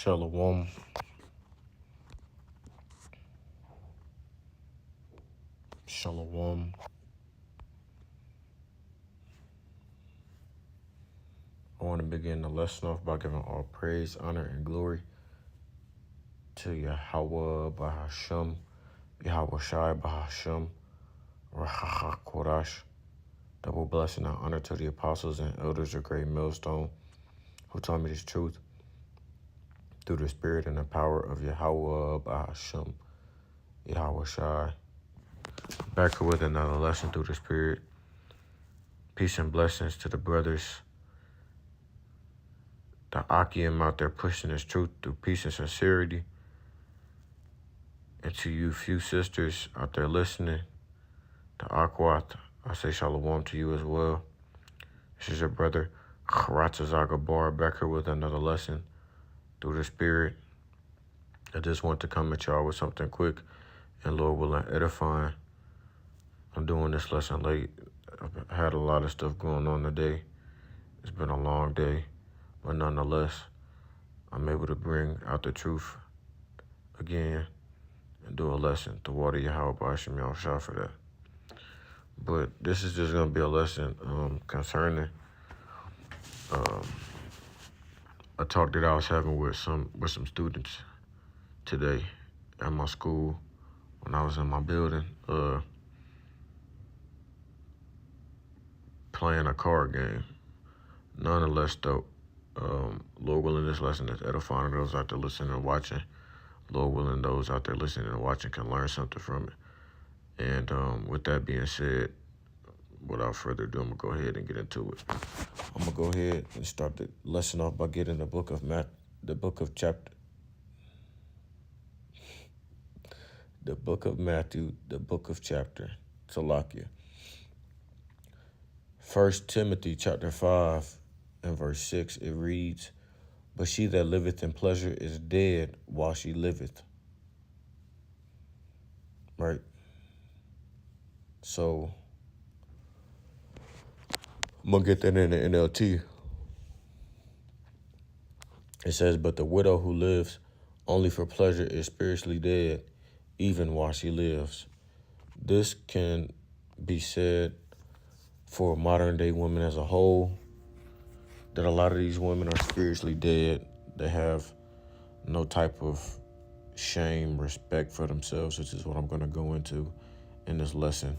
Shalom. Shalom. I want to begin the lesson off by giving all praise, honor, and glory to Yahweh Bahasham, Yahweh Shai Bahasham, Rahaha Korash. Double blessing and honor to the apostles and elders of Great Millstone who taught me this truth through the spirit and the power of Yahweh Bahasham, Yahweh Shai. Back with another lesson through the spirit. Peace and blessings to the brothers, the Akim out there pushing this truth through peace and sincerity. And to you few sisters out there listening, the Akwat, I say shalom to you as well. This is your brother, Kharatazagabar, back here with another lesson through the spirit. I just want to come at y'all with something quick and Lord willing edifying. I'm doing this lesson late. I've had a lot of stuff going on today. It's been a long day, but nonetheless, I'm able to bring out the truth again and do a lesson to water Yahweh B'Hashem Yahushua for that. But this is just going to be a lesson concerning a talk that I was having with some students today at my school when I was in my building playing a card game. Nonetheless, though, Lord willing, this lesson is edifying those out there listening and watching. Lord willing, those out there listening and watching can learn something from it. And with that being said, without further ado, I'm going to go ahead and get into it. I'm going to go ahead and start the lesson off by getting the book of chapter. The book of Matthew, the book of chapter, Salakia. 1 Timothy chapter 5 and verse 6, it reads, "But she that liveth in pleasure is dead while she liveth." Right? So, I'm going to get that in the NLT. It says, "But the widow who lives only for pleasure is spiritually dead, even while she lives." This can be said for modern day women as a whole, that a lot of these women are spiritually dead. They have no type of shame, respect for themselves, which is what I'm going to go into in this lesson.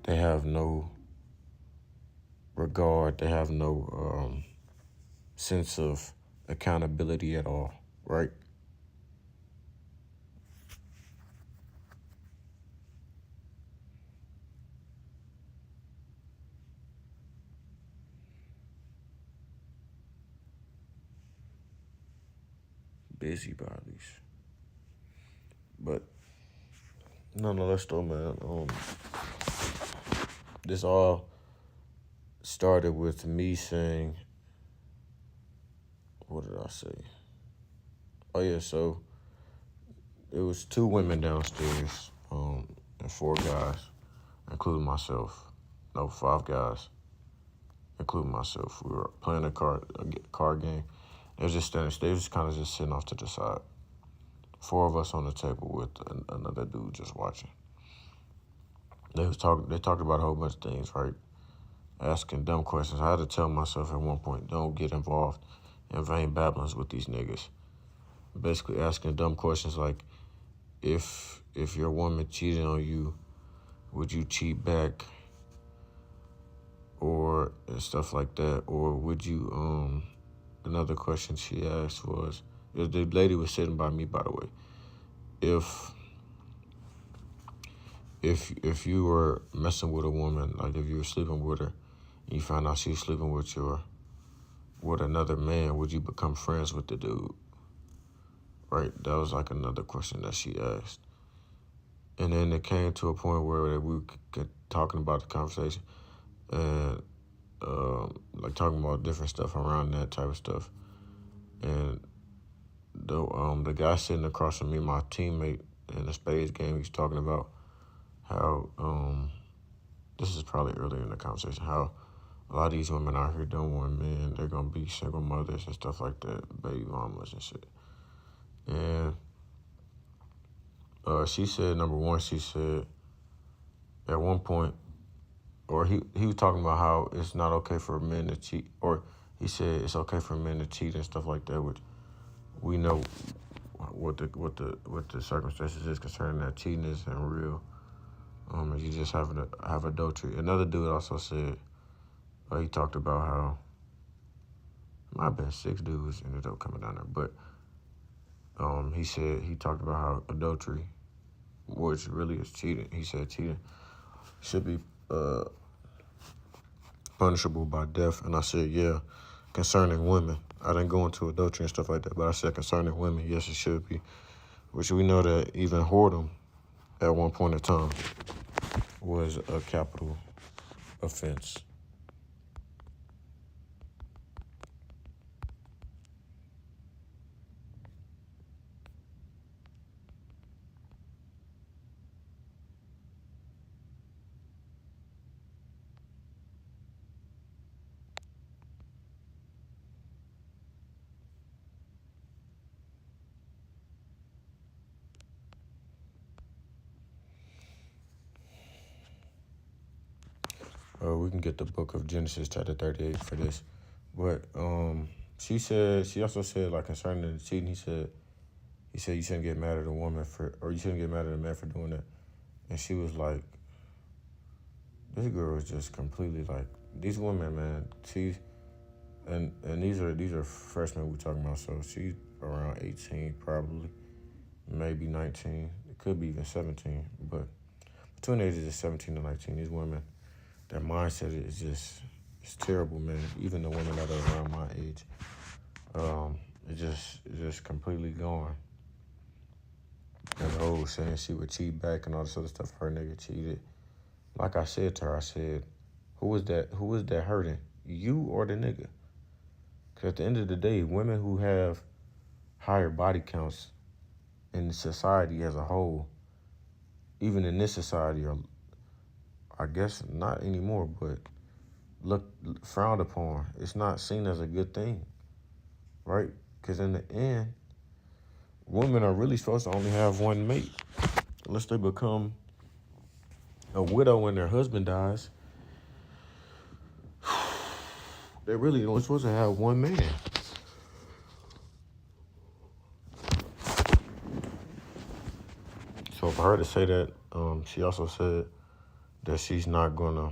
They have no regard. They have no sense of accountability at all, right? Busybodies. But nonetheless, though, man, this all started with me saying, what did I say? Oh, yeah, so it was 2 women downstairs and 4 guys, including myself. No, 5 guys, including myself. We were playing a card game. They was just standing. They was kind of just sitting off to the side. 4 of us on the table with another dude just watching. They talked about a whole bunch of things, right? Asking dumb questions. I had to tell myself at one point, don't get involved in vain babblings with these niggas. Basically asking dumb questions like, if your woman cheated on you, would you cheat back? Or stuff like that. Or would you, another question she asked was, the lady was sitting by me, by the way. If you were messing with a woman, like if you were sleeping with her, and you found out she was sleeping with another man, would you become friends with the dude? Right? That was like another question that she asked. And then it came to a point where we were talking about the conversation and like talking about different stuff around that type of stuff. And the guy sitting across from me, my teammate in the spades game, he's talking about how this is probably earlier in the conversation, how a lot of these women out here don't want men. They're going to be single mothers and stuff like that, baby mamas and shit. And she said, number one, she said at one point, or he was talking about how it's not okay for men to cheat, or he said it's okay for men to cheat and stuff like that, which we know what the circumstances is concerning that. Cheating isn't real. You just have adultery. Another dude also said, he talked about how, my bad, 6 dudes ended up coming down there, but he talked about how adultery, which really is cheating. He said cheating should be punishable by death. And I said, yeah, concerning women. I didn't go into adultery and stuff like that, but I said concerning women, yes, it should be. Which we know that even whoredom at one point in time was a capital offense. We can get the book of Genesis chapter 38 for this. But she also said, like, concerning the cheating, he said you shouldn't get mad at a woman or you shouldn't get mad at a man for doing that. And she was like, this girl is just completely like, these women, man, and these are freshmen we're talking about, so she's around 18 probably, maybe 19. It could be even 17, but between the ages of 17 and 19, these women, their mindset is it's terrible, man. Even the women that are around my age, it's just completely gone. And the whole saying she would cheat back and all this other stuff, her nigga cheated. Like I said to her, I said, who is that hurting? You or the nigga? Because at the end of the day, women who have higher body counts in society as a whole, even in this society, are, I guess not anymore, but frowned upon. It's not seen as a good thing, right? Because in the end, women are really supposed to only have one mate, unless they become a widow when their husband dies. They're really only supposed to have one man. So for her to say that, she also said that she's not gonna.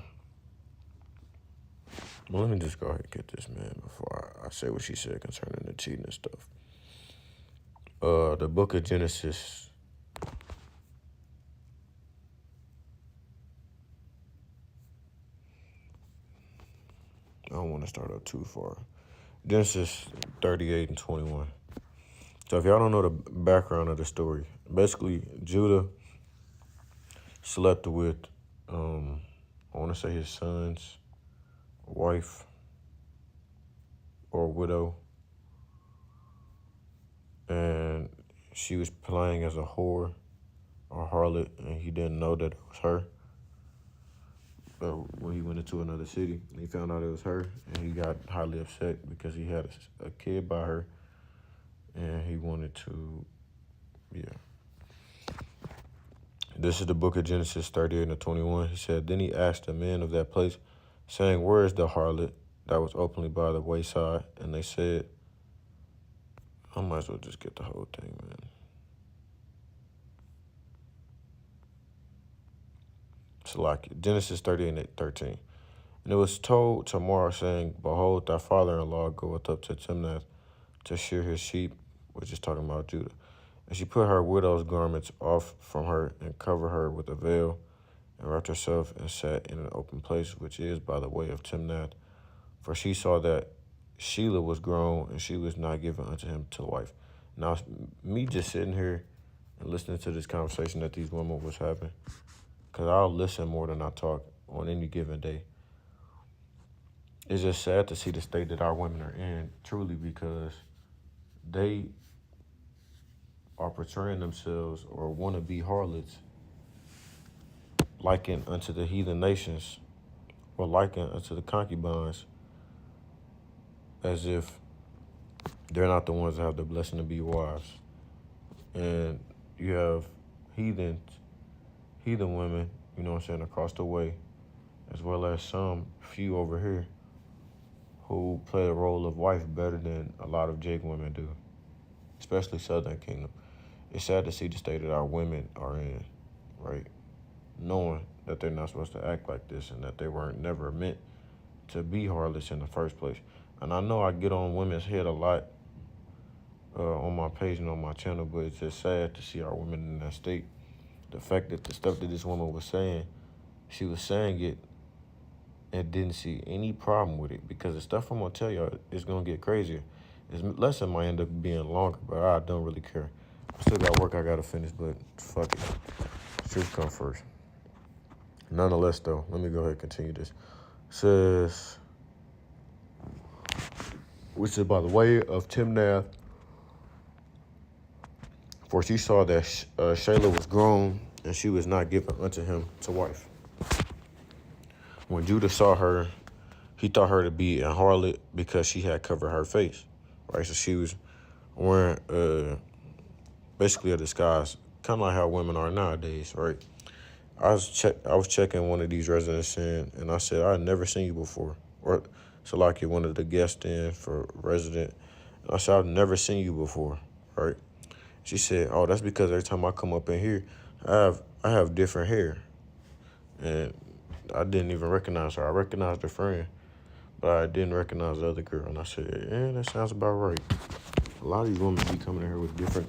Well, let me just go ahead and get this, man, before I say what she said concerning the cheating and stuff. The book of Genesis. I don't want to start up too far. Genesis 38 and 21. So if y'all don't know the background of the story, basically Judah slept with, I want to say his son's wife or widow, and she was playing as a whore or harlot, and he didn't know that it was her. But when he went into another city, he found out it was her, and he got highly upset because he had a kid by her, and he wanted to, This is the book of Genesis 38 and 21. He said, then he asked the men of that place, saying, where is the harlot that was openly by the wayside? And they said, I might as well just get the whole thing, man. It's like Genesis 38 and 13. And it was told Tamar, saying, behold, thy father-in-law goeth up to Timnath to shear his sheep, which is talking about Judah. And she put her widow's garments off from her and covered her with a veil and wrapped herself and sat in an open place, which is by the way of Timnath. For she saw that Shelah was grown and she was not given unto him to wife. Now, me just sitting here and listening to this conversation that these women was having, because I'll listen more than I talk on any given day. It's just sad to see the state that our women are in, truly, because they are portraying themselves or want to be harlots likened unto the heathen nations, or likened unto the concubines, as if they're not the ones that have the blessing to be wives. And you have heathen women, you know what I'm saying, across the way, as well as some few over here who play the role of wife better than a lot of Jake women do, especially Southern Kingdom. It's sad to see the state that our women are in, right? Knowing that they're not supposed to act like this and that they weren't never meant to be harlots in the first place. And I know I get on women's head a lot on my page and on my channel, but it's just sad to see our women in that state. The fact that the stuff that this woman was saying, she was saying it and didn't see any problem with it, because the stuff I'm going to tell y'all is going to get crazier. This lesson might end up being longer, but I don't really care. I still got work I got to finish, but fuck it. Truth come first. Nonetheless, though, let me go ahead and continue this. It says, which is by the way of Timnath, for she saw that Shayla was grown, and she was not given unto him to wife. When Judah saw her, he thought her to be a harlot because she had covered her face, right? So she was wearing basically a disguise, kind of like how women are nowadays, right? I was checking one of these residents in, and I said, I'd never seen you before. Or so like you one of the guests in for resident. And I said, I've never seen you before, right? She said, oh, that's because every time I come up in here, I have different hair. And I didn't even recognize her. I recognized her friend, but I didn't recognize the other girl. And I said, yeah, that sounds about right. A lot of these women be coming in here with different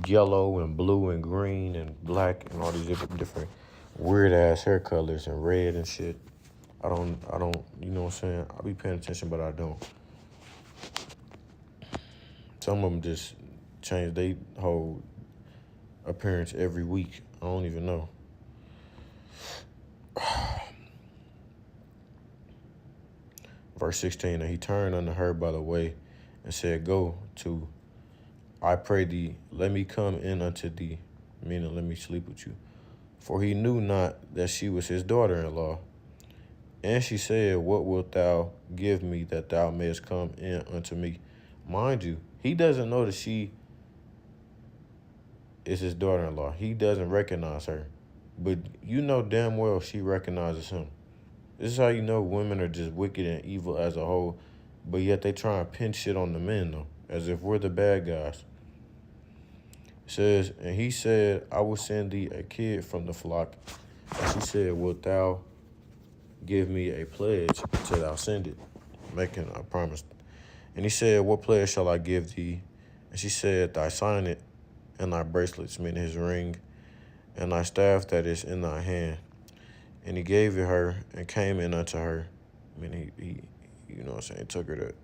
yellow and blue and green and black and all these different weird ass hair colors and red and shit. I don't, you know what I'm saying? I be paying attention, but I don't. Some of them just change their whole appearance every week. I don't even know. Verse 16, and he turned unto her by the way and said, go to, I pray thee, let me come in unto thee, meaning let me sleep with you. For he knew not that she was his daughter-in-law. And she said, what wilt thou give me that thou mayest come in unto me? Mind you, he doesn't know that she is his daughter-in-law. He doesn't recognize her. But you know damn well she recognizes him. This is how you know women are just wicked and evil as a whole, but yet they try and pin shit on the men, though, as if we're the bad guys. It says, and he said, I will send thee a kid from the flock. And she said, wilt thou give me a pledge until thou send it, making a promise. And he said, what pledge shall I give thee? And she said, thy signet and thy bracelets, meaning his ring, and thy staff that is in thy hand. And he gave it her and came in unto her. I mean, he you know what I'm saying,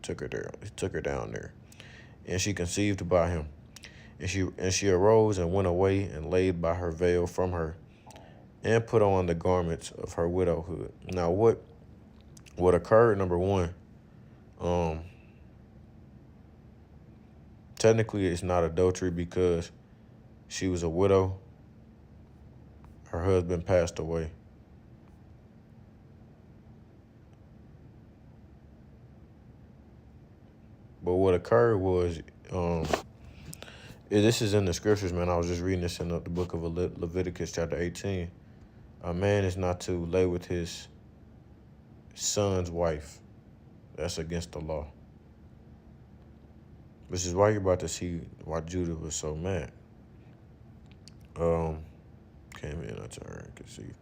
took her down there. And she conceived by him. And she arose and went away and laid by her veil from her and put on the garments of her widowhood. Now, what occurred, number one, technically it's not adultery because she was a widow. Her husband passed away. But what occurred was, this is in the scriptures, man. I was just reading this in the book of Leviticus chapter 18. A man is not to lay with his son's wife. That's against the law. Which is why you're about to see why Judah was so mad. Came in unto her and conceived.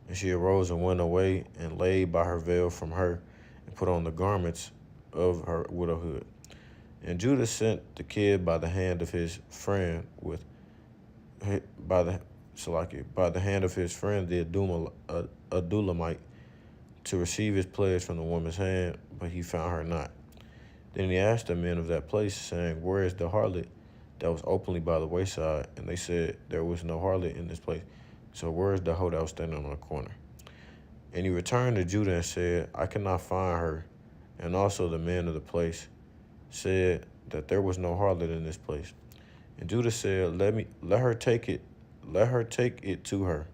And she arose and went away and laid by her veil from her and put on the garments of her widowhood. And Judah sent the kid by the hand of his friend by the hand of his friend the Adulamite to receive his pledge from the woman's hand, but he found her not. Then he asked the men of that place, saying, where is the harlot that was openly by the wayside? And they said, there was no harlot in this place. So where is the hoe that was standing on the corner? And he returned to Judah and said, I cannot find her. And also the men of the place said that there was no harlot in this place. And Judah said, let her take it to her.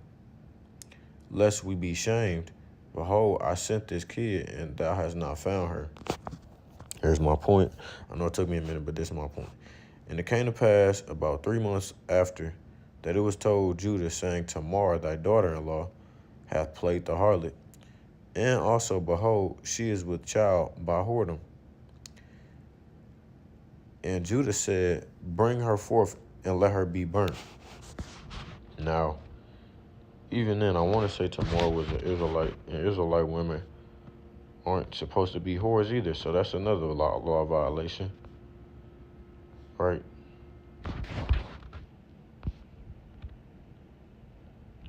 lest we be shamed. Behold, I sent this kid, and thou hast not found her. Here's my point. I know it took me a minute, but this is my point. And it came to pass about 3 months after that it was told Judah, saying, Tamar, thy daughter-in-law, hath played the harlot. And also, behold, she is with child by whoredom. And Judah said, Bring her forth and let her be burnt. Now, even then, I want to say Tamar was an Israelite, and Israelite women aren't supposed to be whores either, so that's another law violation, right?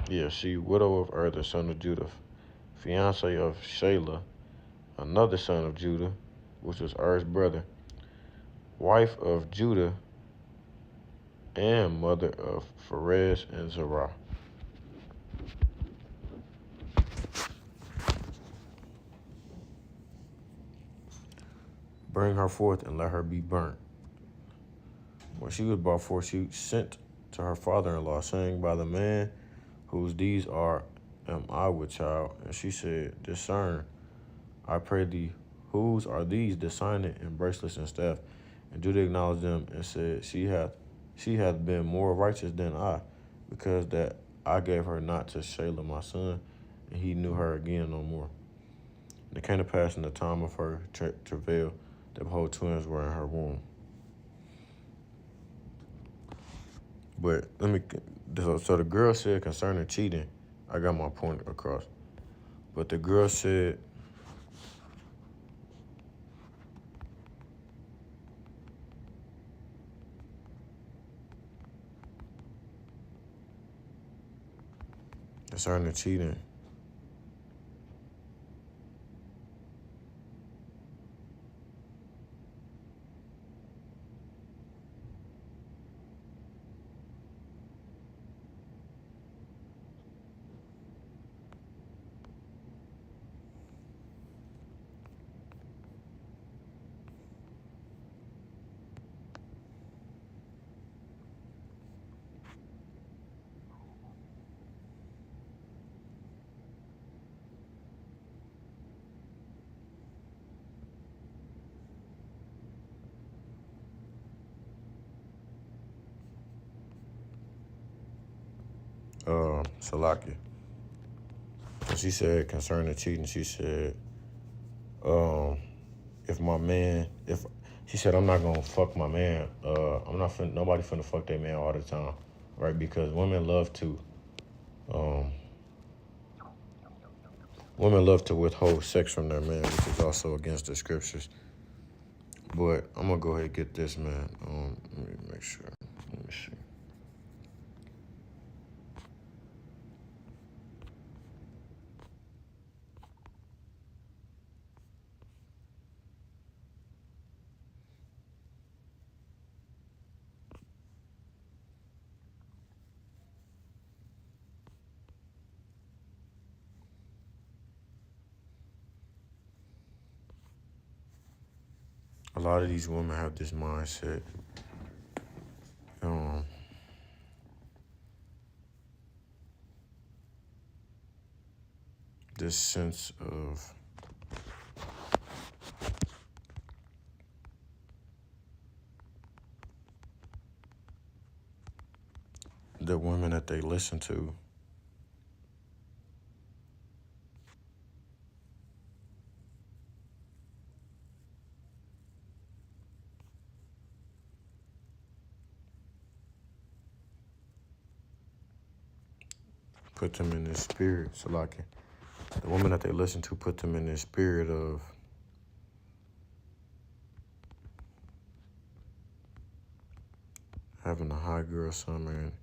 Yeah, she, widow of the son of Judah, fiance of Shelah, another son of Judah, which was brother, wife of Judah, and mother of Pharez and Zerah. Bring her forth and let her be burnt. When she was brought forth, she sent to her father-in-law, saying, By the man whose deeds are, am I with child? And she said, Discern, I pray thee, whose are these, the signet and bracelets and staff? And Judah acknowledged them and said, She hath been more righteous than I, because that I gave her not to Shelah my son, and he knew her again no more. And it came to pass in the time of her travail that behold, twins were in her womb. But so the girl said concerning cheating, I got my point across. But the girl said, concerning cheating, Salaki. She said concerning cheating, she said, if my man, if she said I'm not gonna fuck my man, nobody finna fuck their man all the time, right? Because women love to withhold sex from their man, which is also against the scriptures. But I'm gonna go ahead and get this, man. Let me make sure. Let me see. A lot of these women have this mindset. This sense of the women that they listen to. Put them in this spirit. So like the woman that they listen to put them in this spirit of having a hot girl summer and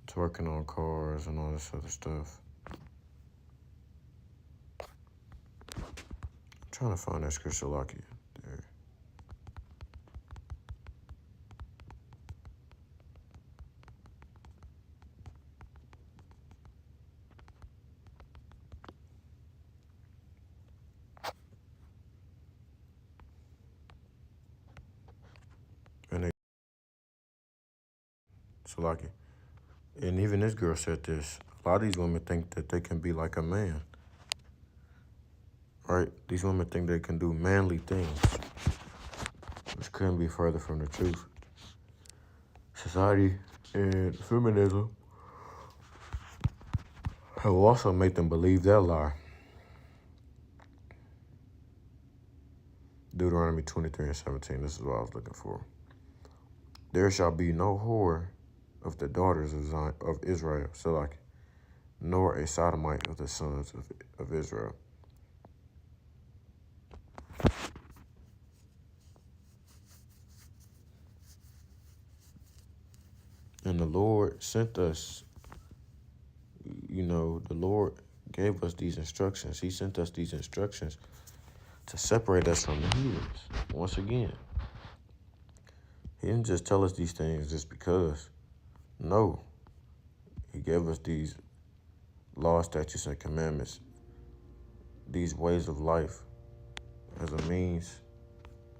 twerking on cars and all this other stuff. I'm trying to find that scripture lucky there. And even this girl said this. A lot of these women think that they can be like a man, right? These women think they can do manly things, which couldn't be further from the truth. Society and feminism have also made them believe that lie. Deuteronomy 23:17, this is what I was looking for. There shall be no whore of the daughters of Israel, Selak, nor a sodomite of the sons of Israel. And the Lord sent us, the Lord gave us these instructions. He sent us these instructions to separate us from the heathens. Once again, he didn't just tell us these things just because. No, he gave us these laws, statutes, and commandments, these ways of life as a means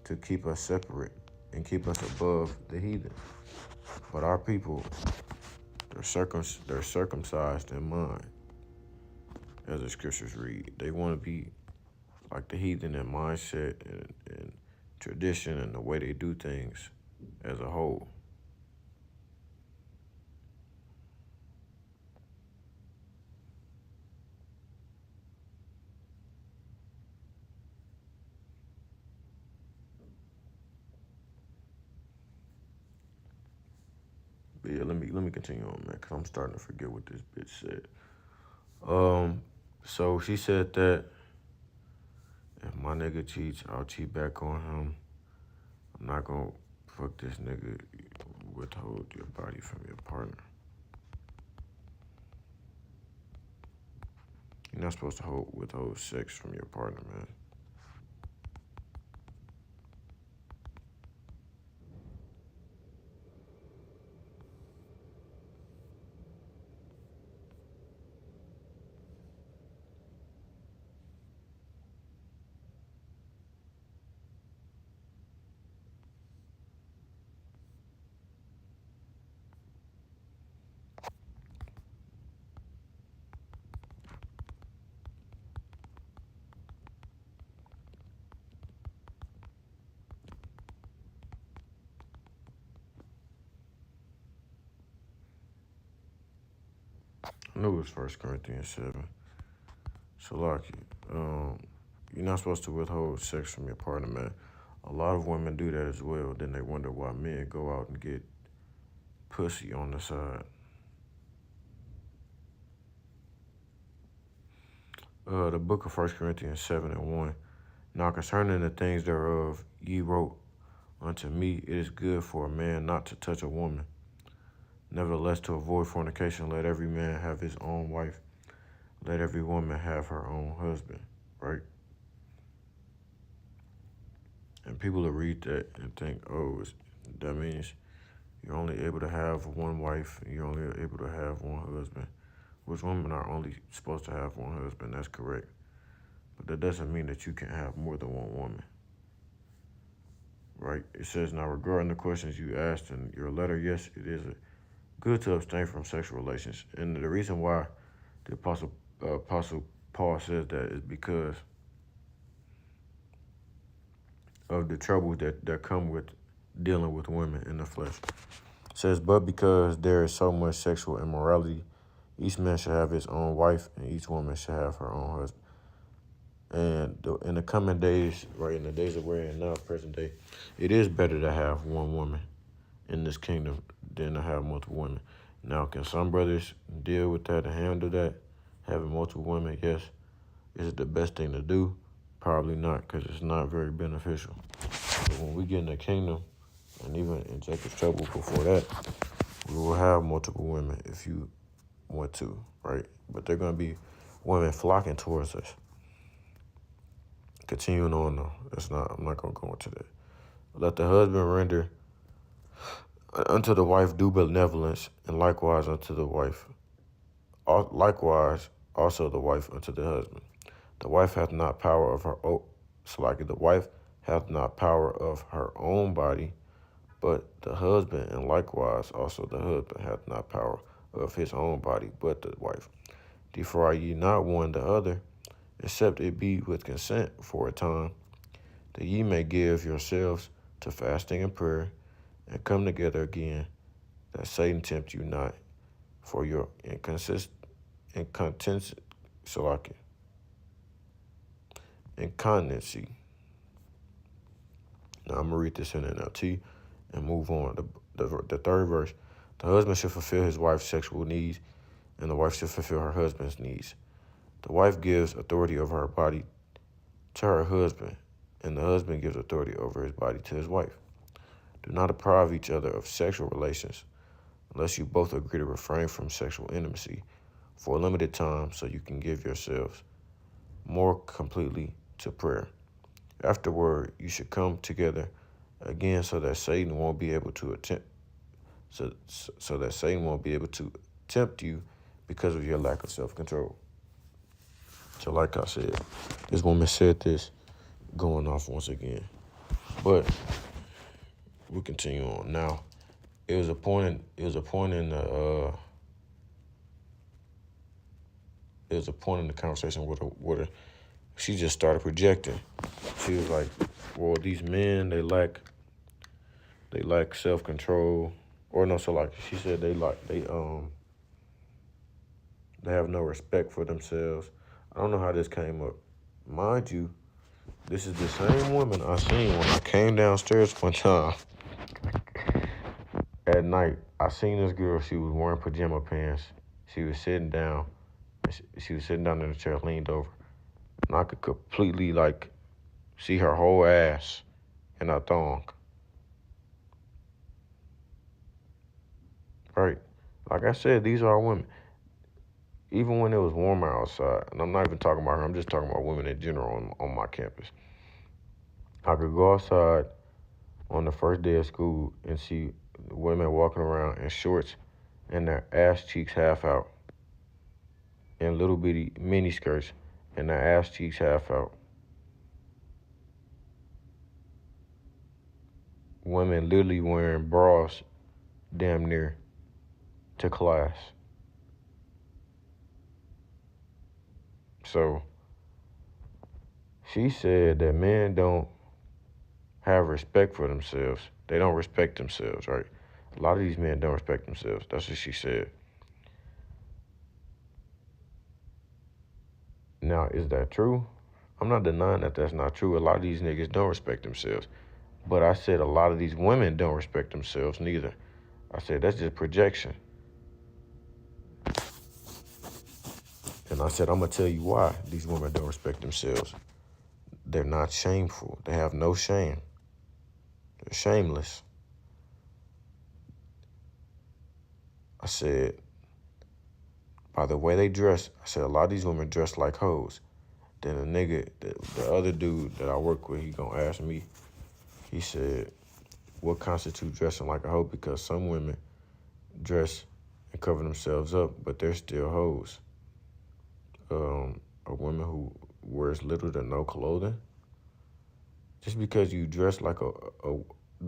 to keep us separate and keep us above the heathen. But our people, they're circumcised in mind, as the scriptures read. They want to be like the heathen in mindset and tradition and the way they do things as a whole. But yeah, let me continue on, man, because I'm starting to forget what this bitch said. So she said that if my nigga cheats, I'll cheat back on him. I'm not gonna fuck this nigga, withhold your body from your partner. You're not supposed to withhold sex from your partner, man. I knew it was 1 Corinthians 7. So, you're not supposed to withhold sex from your partner, man. A lot of women do that as well. Then they wonder why men go out and get pussy on the side. The book of 1 Corinthians 7:1. Now concerning the things thereof ye wrote unto me, it is good for a man not to touch a woman. Nevertheless, to avoid fornication, let every man have his own wife. Let every woman have her own husband, right? And people will read that and think, oh, that means you're only able to have one wife, and you're only able to have one husband. Which women are only supposed to have one husband, that's correct. But that doesn't mean that you can have more than one woman, right? It says, now regarding the questions you asked in your letter, yes, it is good to abstain from sexual relations. And the reason why the Apostle Paul says that is because of the troubles that come with dealing with women in the flesh. It says, but because there is so much sexual immorality, each man should have his own wife, and each woman should have her own husband. And in the coming days, right, in the days that we're in now, present day, it is better to have one woman in this kingdom than to have multiple women. Now, can some brothers deal with that and handle that, having multiple women? Yes. Is it the best thing to do? Probably not, because it's not very beneficial. But when we get in the kingdom, and even in Jacob's trouble before that, we will have multiple women if you want to, right? But they're going to be women flocking towards us. Continuing on, though, I'm not going to go into that. Let the husband render unto the wife due benevolence, and likewise unto the wife. Likewise also the wife unto the husband. The wife hath not power of her the wife hath not power of her own body, but the husband, and likewise also the husband hath not power of his own body, but the wife. Defraud ye not one the other, except it be with consent for a time, that ye may give yourselves to fasting and prayer, and come together again, that Satan tempt you not for your incontinency. Now I'm going to read this in NLT and move on. The third verse. The husband should fulfill his wife's sexual needs, and the wife should fulfill her husband's needs. The wife gives authority over her body to her husband, and the husband gives authority over his body to his wife. Do not deprive each other of sexual relations, unless you both agree to refrain from sexual intimacy for a limited time, so you can give yourselves more completely to prayer. Afterward, you should come together again, so that Satan won't be able to tempt you because of your lack of self-control. So like I said, this woman said this, going off once again. But we continue on. Now, it was a point in the conversation with her. She just started projecting. She was like, well, these men, they lack self-control. Or no, so like she said they have no respect for themselves. I don't know how this came up. Mind you, this is the same woman I seen when I came downstairs one time at night. I seen this girl. She was wearing pajama pants. She was sitting down. She was sitting down in the chair, leaned over. And I could completely, see her whole ass in her thong. Right? Like I said, these are women. Even when it was warmer outside, and I'm not even talking about her, I'm just talking about women in general on my campus. I could go outside on the first day of school and see women walking around in shorts and their ass cheeks half out, and little bitty mini skirts and their ass cheeks half out. Women literally wearing bras damn near to class. So she said that men don't have respect for themselves. They don't respect themselves, right? A lot of these men don't respect themselves. That's what she said. Now, is that true? I'm not denying that that's not true. A lot of these niggas don't respect themselves. But I said a lot of these women don't respect themselves neither. I said that's just projection. And I said, I'm going to tell you why these women don't respect themselves. They're not shameful. They have no shame. They're shameless. I said, by the way they dress, I said a lot of these women dress like hoes. Then a nigga, the other dude that I work with, he gonna ask me, he said, what constitutes dressing like a hoe? Because some women dress and cover themselves up, but they're still hoes. A woman who wears little to no clothing. Just because you dress like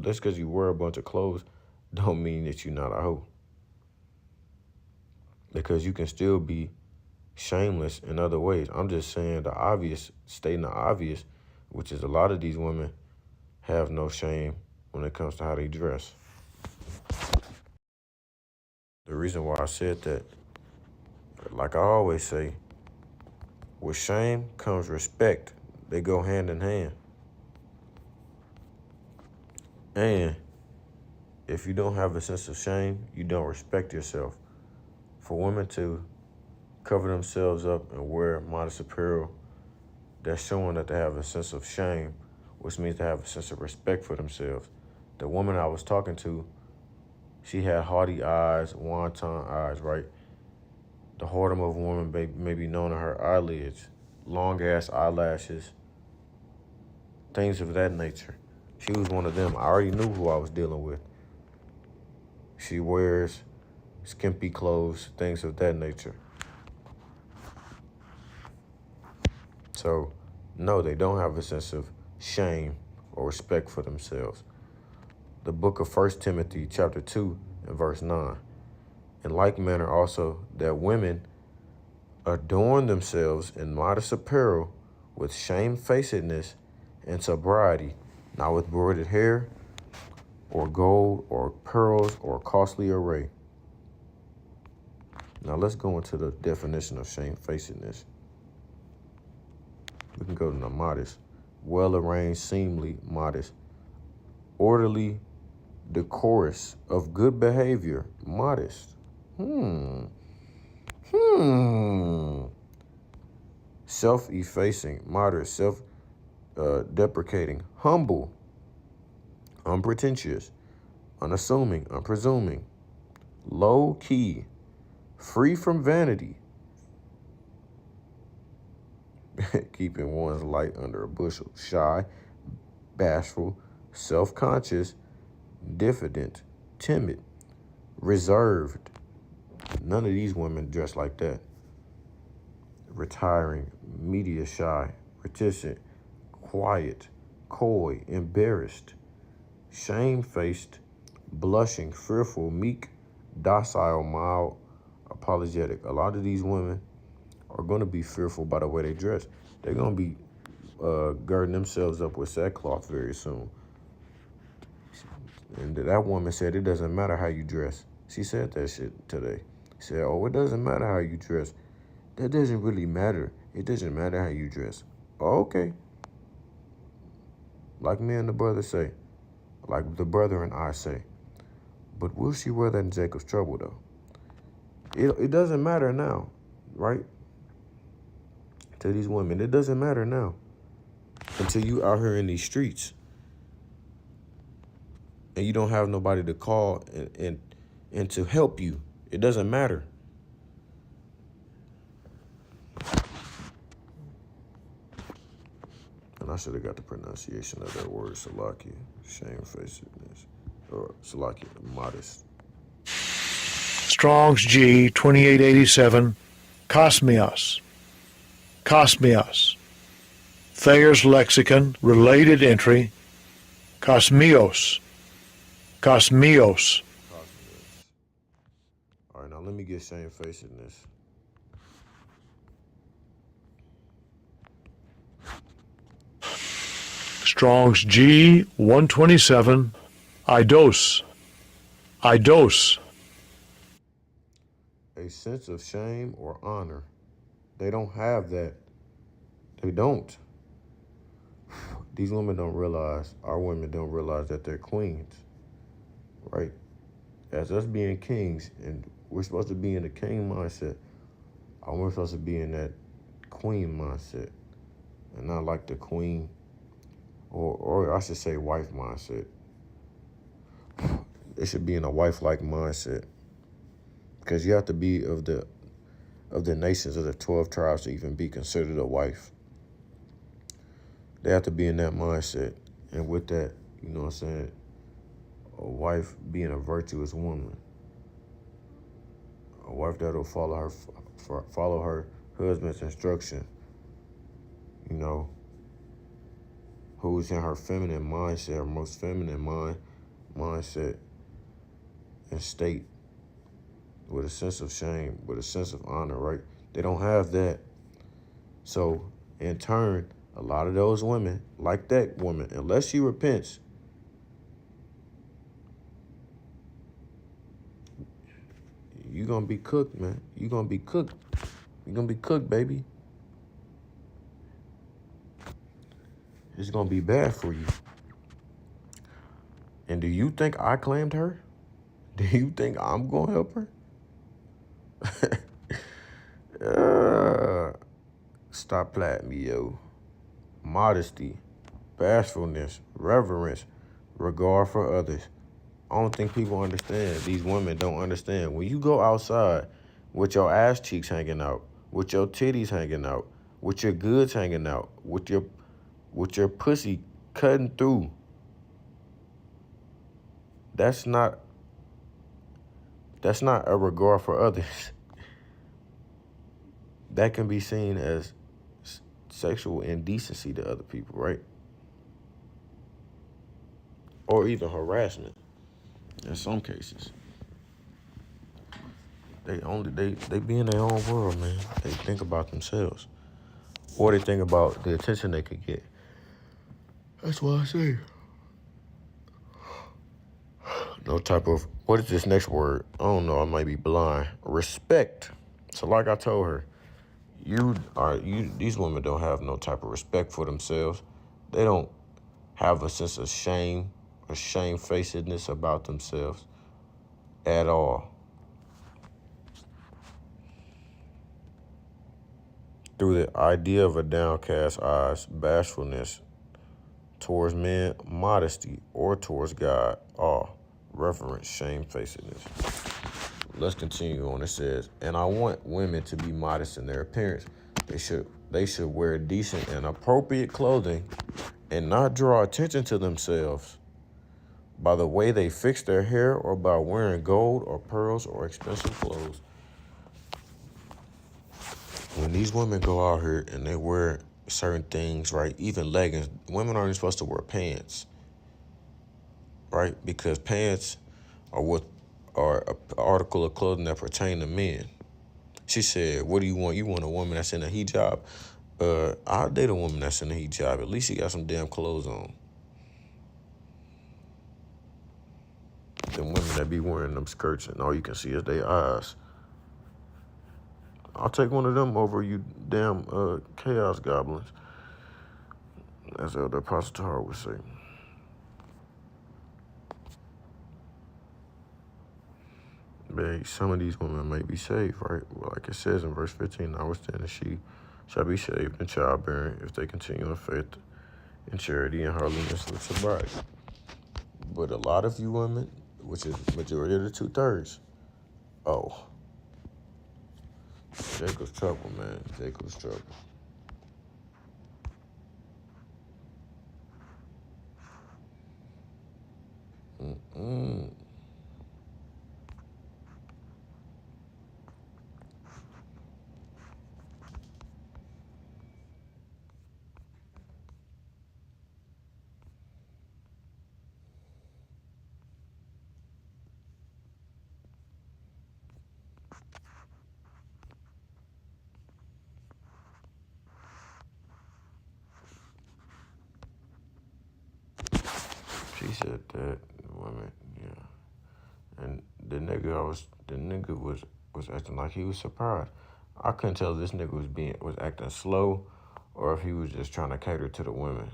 just because you wear a bunch of clothes, don't mean that you're not a hoe. Because you can still be shameless in other ways. I'm just saying the obvious, stating the obvious, which is a lot of these women have no shame when it comes to how they dress. The reason why I said that, like I always say, with shame comes respect. They go hand in hand. And if you don't have a sense of shame, you don't respect yourself. For women to cover themselves up and wear modest apparel, that's showing that they have a sense of shame, which means they have a sense of respect for themselves. The woman I was talking to, she had haughty eyes, wonton eyes, right? The whoredom of a woman may be known in her eyelids, long-ass eyelashes, things of that nature. She was one of them. I already knew who I was dealing with. She wears skimpy clothes, things of that nature. So, no, they don't have a sense of shame or respect for themselves. The book of 1 Timothy chapter 2 and verse 9. In like manner also, that women adorn themselves in modest apparel with shamefacedness and sobriety, not with broidered hair or gold or pearls or costly array. Now let's go into the definition of shamefacedness. We can go to the modest. Well-arranged, seemly, modest. Orderly, decorous, of good behavior, modest. Self-effacing, moderate, self-deprecating, humble, unpretentious, unassuming, unpresuming, low-key, free from vanity, keeping one's light under a bushel, shy, bashful, self-conscious, diffident, timid, reserved. None of these women dress like that. Retiring, media shy, reticent, quiet, coy, embarrassed, shamefaced, blushing, fearful, meek, docile, mild, apologetic. A lot of these women are going to be fearful by the way they dress. They're going to be girding themselves up with sackcloth very soon. And that woman said, it doesn't matter how you dress. She said that shit today. She said, oh, it doesn't matter how you dress. That doesn't really matter. It doesn't matter how you dress. Oh, okay. Like me and the brother say. Like the brother and I say. But will she wear that in Jacob's trouble, though? It doesn't matter now, right? To these women, it doesn't matter now. Until you out here in these streets. And you don't have nobody to call and to help you. It doesn't matter. And I should have got the pronunciation of that word, Salakia, shamefacedness, or Salakia, modest. Strong's G 2887, Cosmios. Cosmios. Thayer's Lexicon, related entry, Cosmios. Cosmios. All right, now let me get shamefacedness. Strong's G 127, Eidos. Eidos. A sense of shame or honor. They don't have that. They don't. These women don't realize, our women don't realize that they're queens, right? As us being kings, and we're supposed to be in the king mindset, we're supposed to be in that queen mindset, and not like the queen, or I should say wife mindset. It should be in a wife-like mindset, because you have to be of the nations of the 12 tribes to even be considered a wife. They have to be in that mindset. And with that, you know what I'm saying, a wife being a virtuous woman. A wife that'll follow her husband's instruction. You know, who's in her feminine mindset, her most feminine mindset and state, with a sense of shame, with a sense of honor, right? They don't have that. So, in turn, a lot of those women, like that woman, unless she repents, you're going to be cooked, man. You're going to be cooked. You're going to be cooked, baby. It's going to be bad for you. And do you think I claimed her? Do you think I'm going to help her? Stop playing me, yo. Modesty, bashfulness, reverence, regard for others. I don't think people understand. These women don't understand. When you go outside with your ass cheeks hanging out, with your titties hanging out, with your goods hanging out, with your pussy cutting through, that's not a regard for others. That can be seen as sexual indecency to other people, right? Or even harassment in some cases. They be in their own world, man. They think about themselves, or they think about the attention they could get. That's why I say no type of, what is this next word? I don't know. I might be blind. Respect. So like I told her, these women don't have no type of respect for themselves. They don't have a sense of shame or shamefacedness about themselves at all. Through the idea of a downcast eyes, bashfulness towards men, modesty, or towards God, all reverence shamefacedness. Let's continue on. It says, and I want women to be modest in their appearance. They should wear decent and appropriate clothing and not draw attention to themselves by the way they fix their hair or by wearing gold or pearls or expensive clothes. When these women go out here and they wear certain things, right, even leggings, women aren't supposed to wear pants, right? Because pants are an article of clothing that pertain to men. She said, what do you want? You want a woman that's in a hijab? I'll date a woman that's in a hijab. At least she got some damn clothes on. Them women that be wearing them skirts and all you can see is their eyes. I'll take one of them over you damn chaos goblins, as Elder Apostle Tahar would say. But some of these women may be saved, right? Well, like it says in verse 15, notwithstanding she shall be saved in childbearing if they continue in faith, in charity, and holiness with sobriety. But a lot of you women, which is majority of the 2/3, oh, Jacob's trouble, man. Jacob's trouble. She said that women, yeah. And the nigga was acting like he was surprised. I couldn't tell if this nigga was acting slow or if he was just trying to cater to the women.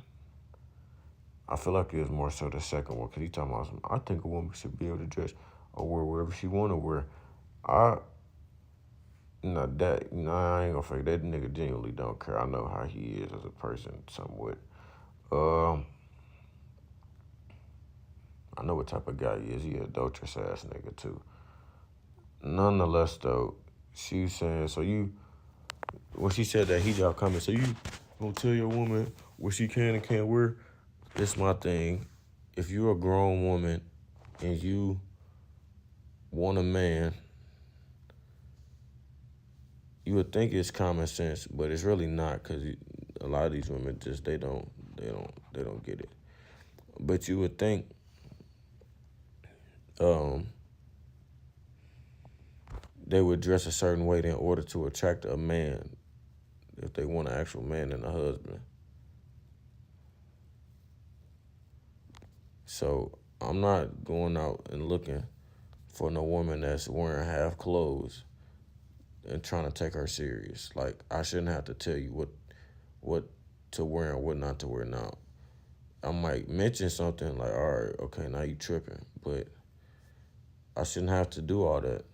I feel like it was more so the second one, because he talking about I think a woman should be able to dress or wear wherever she want to wear. I ain't gonna fake that nigga genuinely don't care. I know how he is as a person somewhat. I know what type of guy he is. He a adulterous ass nigga too. Nonetheless though, she was saying, when she said that hijab coming, so you gonna tell your woman what she can and can't wear? This my thing. If you're a grown woman and you want a man, you would think it's common sense, but it's really not, because a lot of these women just they don't get it. But you would think they would dress a certain way in order to attract a man, if they want an actual man and a husband. So I'm not going out and looking for no woman that's wearing half clothes and trying to take her serious. Like, I shouldn't have to tell you what to wear and what not to wear now. I might mention something like, all right, okay, now you tripping, but I shouldn't have to do all that.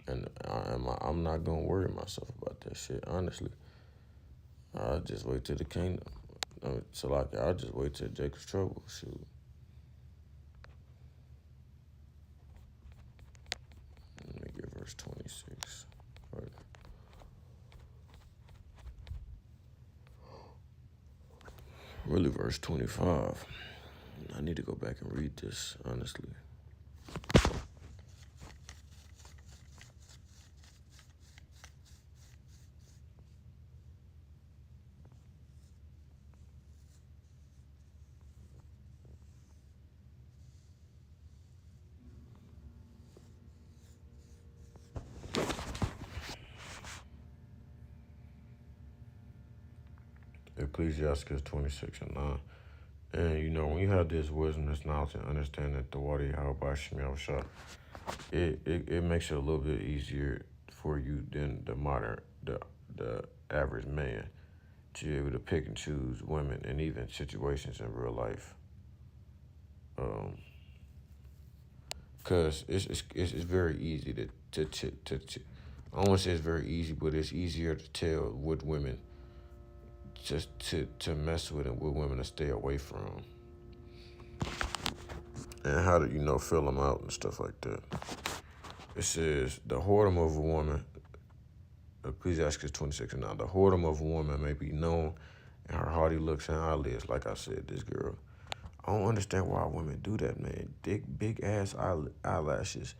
And I'm not going to worry myself about that shit, honestly. I'll just wait till the kingdom. I'll just wait till Jacob's trouble, shoot. Let me get verse 26. Right. Really, verse 25. I need to go back and read this, honestly. Ecclesiastes 26:9. And you know, when you have this wisdom, this knowledge, and understanding the water Yahweh Shem Yahushua, it makes it a little bit easier for you than the average man to be able to pick and choose women and even situations in real life. Cause it's very easy to I don't want to say it's very easy, but it's easier to tell what women just to mess with and what women to stay away from, and how to fill them out and stuff like that. It says the whoredom of a woman, Ecclesiastes 26:9. The whoredom of a woman may be known in her haughty looks and eyelids. Like I said, this girl. I don't understand why women do that, man. Big ass eyelashes.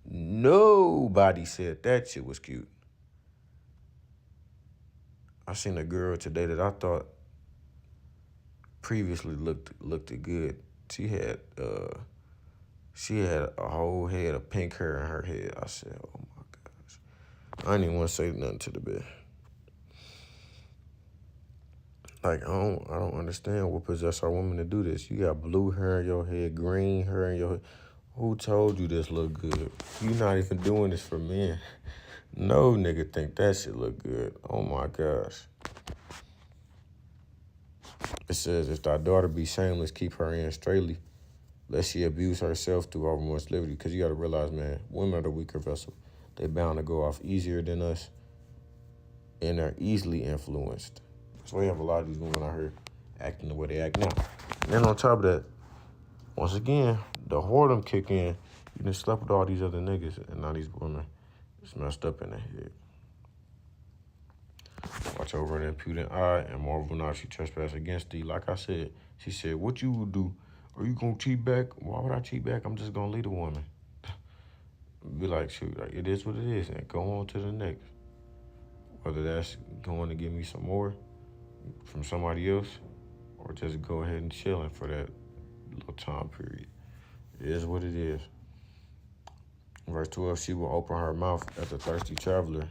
Nobody said that shit was cute. I seen a girl today that I thought previously looked good. She had a whole head of pink hair in her head. I said, oh my gosh. I didn't even want to say nothing to the bitch. Like, I don't understand what possessed our women to do this. You got blue hair in your head, green hair in your head. Who told you this look good? You not even doing this for men. No nigga think that shit look good. Oh my gosh. It says, if thy daughter be shameless, keep her in straightly, lest she abuse herself through overmuch liberty. Because you got to realize, man, women are the weaker vessel. They bound to go off easier than us, and they're easily influenced. That's why you have a lot of these women out here acting the way they act now. And then on top of that, once again, the whoredom kick in. You done slept with all these other niggas, and now these women is messed up in the head. Watch over an impudent eye, and marvel not she trespass against thee. Like I said, she said, what you would do? Are you going to cheat back? Why would I cheat back? I'm just going to lead a woman. Be like, shoot, like, it is what it is, and go on to the next. Whether that's going to give me some more from somebody else, or just go ahead and chilling for that little time period. It is what it is. Verse 12, she will open her mouth as a thirsty traveler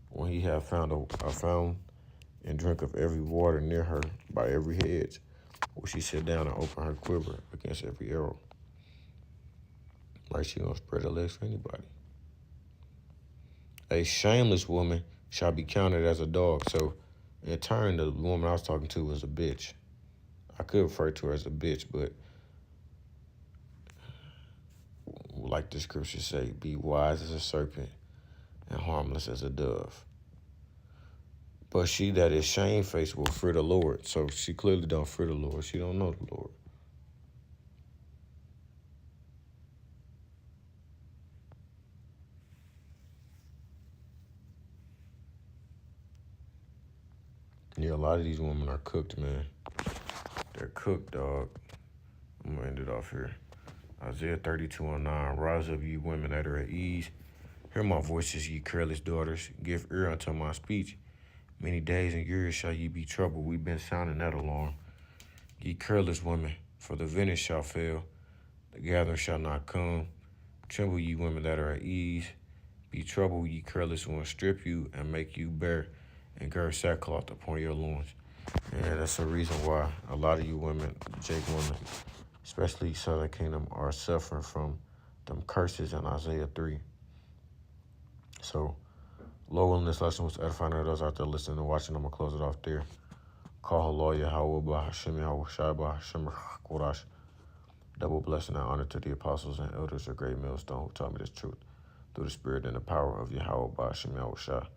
when he have found a fountain, and drink of every water near her by every hedge, will she sit down and open her quiver against every arrow. Like she gonna spread her legs for anybody. A shameless woman shall be counted as a dog. So in turn, the woman I was talking to was a bitch. I could refer to her as a bitch, but like the scriptures say, be wise as a serpent and harmless as a dove. But she that is shamefaced will fear the Lord. So she clearly don't fear the Lord. She don't know the Lord. Yeah, a lot of these women are cooked, man. They're cooked, dog. I'm going to end it off here. Isaiah 32:9. Rise up, ye women that are at ease. Hear my voices, ye careless daughters. Give ear unto my speech. Many days and years shall ye be troubled. We've been sounding that alarm. Ye careless women, for the vintage shall fail. The gathering shall not come. Tremble, ye women that are at ease. Be troubled, ye careless ones. Strip you and make you bare, and gird sackcloth upon your loins. Yeah, that's the reason why a lot of you women, Jake women, especially Southern Kingdom, are suffering from them curses in Isaiah 3. So, Lord, this lesson was edifying to those out there listening and watching. I'm going to close it off there. Call Lawyer Hawaba Hashem Yahushua Hashem Kodash. Double blessing and honor to the apostles and elders of Great Millstone who taught me this truth through the spirit and the power of Yahweh Hashem Yahushua.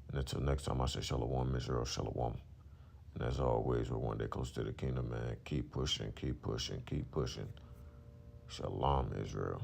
And until next time, I say Shalom, Israel, Shalom. And as always, we're one day close to the kingdom, man. Keep pushing, keep pushing, keep pushing. Shalom, Israel.